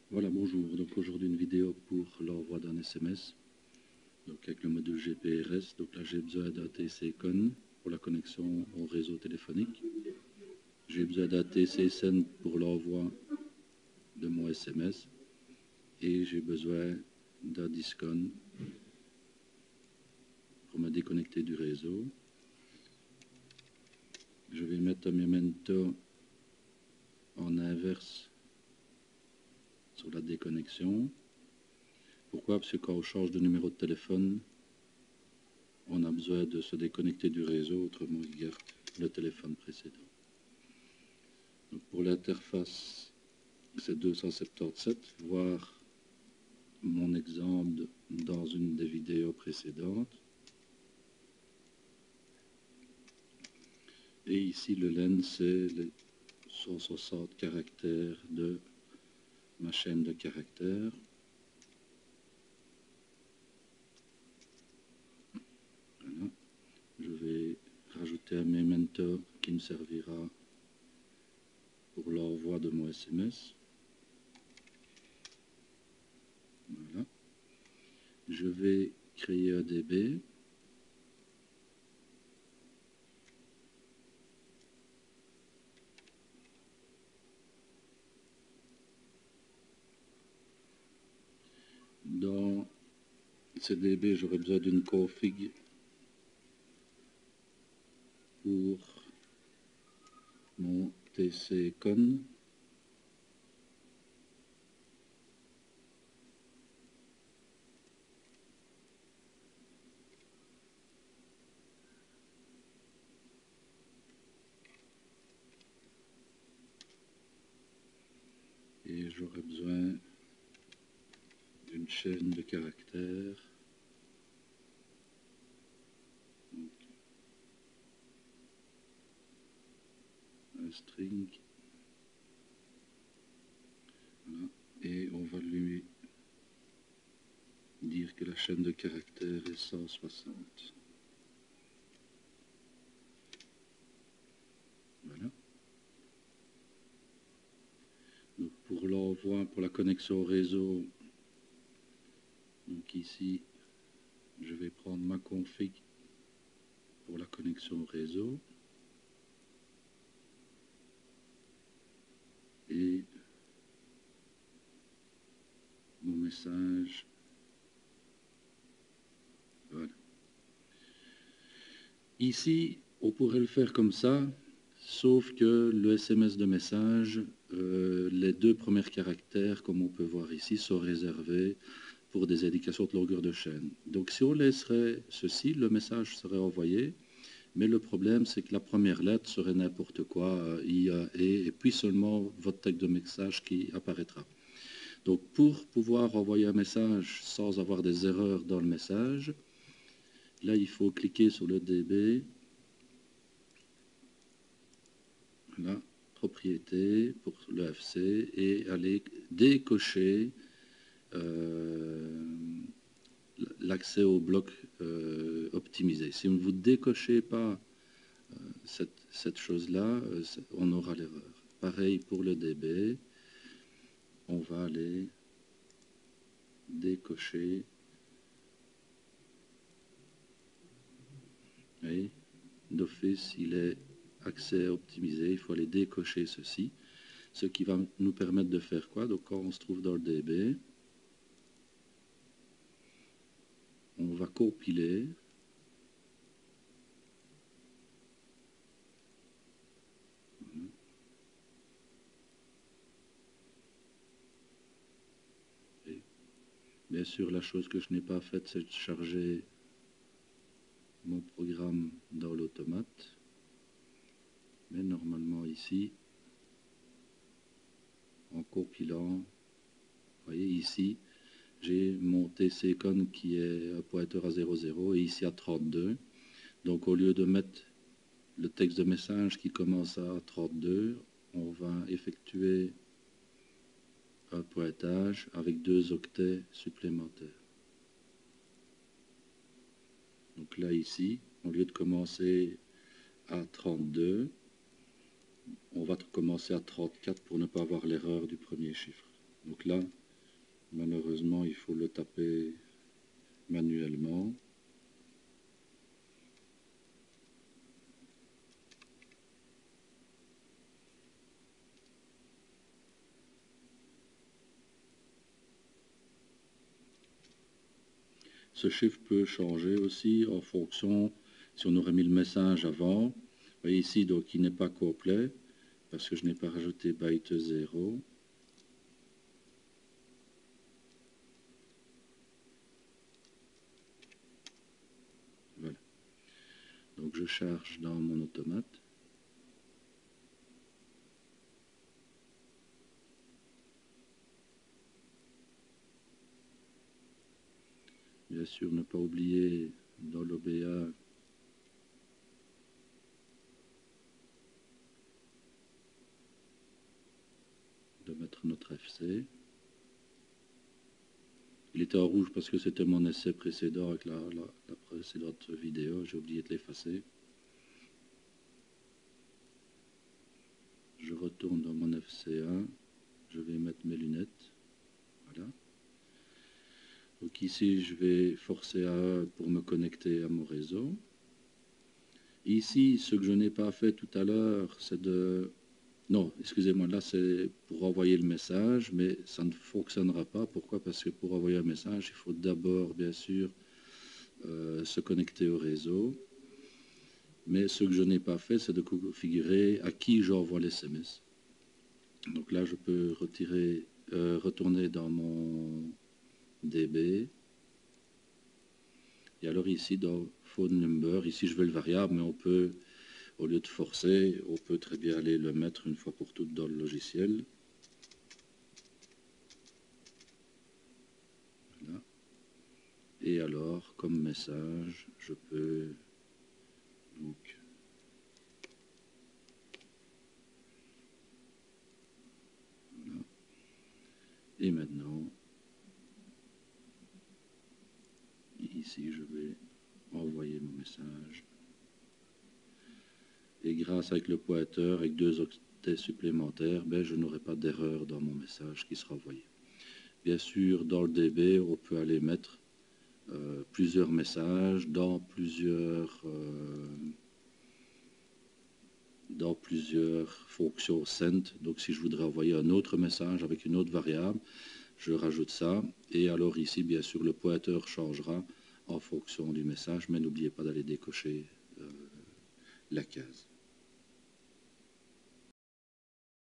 Voilà, bonjour. Donc aujourd'hui une vidéo pour l'envoi d'un SMS. Donc avec le module GPRS. Donc là j'ai besoin d'un TC-Con pour la connexion au réseau téléphonique. J'ai besoin d'un TC-SEND pour l'envoi de mon SMS. Et j'ai besoin d'un Discon pour me déconnecter du réseau. Je vais mettre un memento en inverse sur la déconnexion. Pourquoi? Parce que quand on change de numéro de téléphone, on a besoin de se déconnecter du réseau, autrement il garde le téléphone précédent. Donc pour l'interface, c'est 277, voir mon exemple dans une des vidéos précédentes. Et ici le len, c'est les 160 caractères de ma chaîne de caractères. Voilà. Je vais rajouter un memento qui me servira pour l'envoi de mon SMS. Voilà. Je vais créer un DB. Dans CDB, j'aurai besoin d'une config pour mon TC-Con. Et j'aurai besoin d'une chaîne de caractères. Donc, un string. Voilà. Et on va lui dire que la chaîne de caractères est 160. Voilà. Donc pour l'envoi, pour la connexion au réseau, donc ici, je vais prendre ma config pour la connexion au réseau. Et mon message. Voilà. Ici, on pourrait le faire comme ça, sauf que le SMS de message, les deux premiers caractères, comme on peut voir ici, sont réservés pour des indications de longueur de chaîne. Donc si on laisserait ceci, le message serait envoyé, mais le problème c'est que la première lettre serait n'importe quoi, I, A, E, et puis seulement votre texte de message qui apparaîtra. Donc pour pouvoir envoyer un message sans avoir des erreurs dans le message, là il faut cliquer sur le DB, là, propriété pour le FC, et aller décocher l'accès au bloc optimisé. Si vous ne décochez pas cette chose-là, on aura l'erreur. Pareil pour le DB, on va aller décocher. Oui, d'office, il est accès optimisé, il faut aller décocher ceci, ce qui va nous permettre de faire quoi? Donc quand on se trouve dans le DB, on va compiler. Et bien sûr, la chose que je n'ai pas faite, c'est de charger mon programme dans l'automate. Mais normalement ici, en compilant, vous voyez ici, j'ai mon TC-Con qui est un pointeur à 00 et ici à 32. Donc au lieu de mettre le texte de message qui commence à 32, on va effectuer un pointage avec 2 octets supplémentaires. Donc là ici, au lieu de commencer à 32, on va commencer à 34 pour ne pas avoir l'erreur du premier chiffre. Donc là, Malheureusement, il faut le taper manuellement. Ce chiffre peut changer aussi en fonction, si on aurait mis le message avant. Vous voyez ici, donc il n'est pas complet, parce que je n'ai pas rajouté byte 0. Voilà. Donc je charge dans mon automate. Bien sûr, ne pas oublier dans l'OBA de mettre notre FC. Il était en rouge parce que c'était mon essai précédent avec la précédente vidéo. J'ai oublié de l'effacer. Je retourne dans mon FC1. Je vais mettre mes lunettes. Voilà. Donc ici, je vais forcer A pour me connecter à mon réseau. Ici, ce que je n'ai pas fait tout à l'heure, c'est de... Non, excusez-moi, là c'est pour envoyer le message, mais ça ne fonctionnera pas. Pourquoi? Parce que pour envoyer un message, il faut d'abord, bien sûr, se connecter au réseau. Mais ce que je n'ai pas fait, c'est de configurer à qui j'envoie les SMS. Donc là, je peux retourner dans mon DB. Et alors ici, dans phone number, ici je veux le variable, mais on peut, au lieu de forcer, on peut très bien aller le mettre une fois pour toutes dans le logiciel. Voilà. Et alors, comme message, je peux donc voilà. Et maintenant, ici je vais envoyer mon message. Et grâce avec le pointeur, avec 2 octets supplémentaires, ben, je n'aurai pas d'erreur dans mon message qui sera envoyé. Bien sûr, dans le DB, on peut aller mettre plusieurs messages dans plusieurs fonctions send. Donc si je voudrais envoyer un autre message avec une autre variable, je rajoute ça. Et alors ici, bien sûr, le pointeur changera en fonction du message, mais n'oubliez pas d'aller décocher la case.